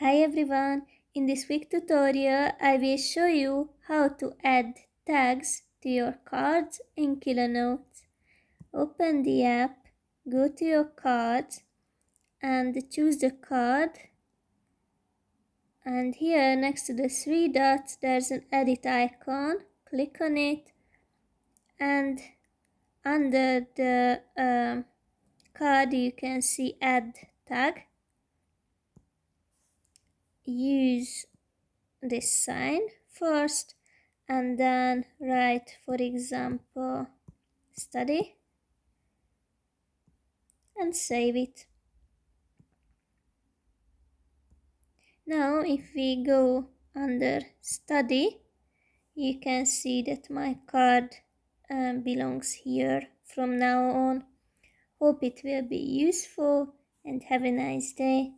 Hi everyone, in this quick tutorial I will show you how to add tags to your cards in Kilonotes. Open the app, go to your cards and choose the card, and here next to the three dots there's an edit icon. Click on it, and under the card you can see add tag. Use this sign first and then write, for example, study, and save it. Now if we go under study, you can see that my card belongs here from now on. Hope it will be useful and have a nice day.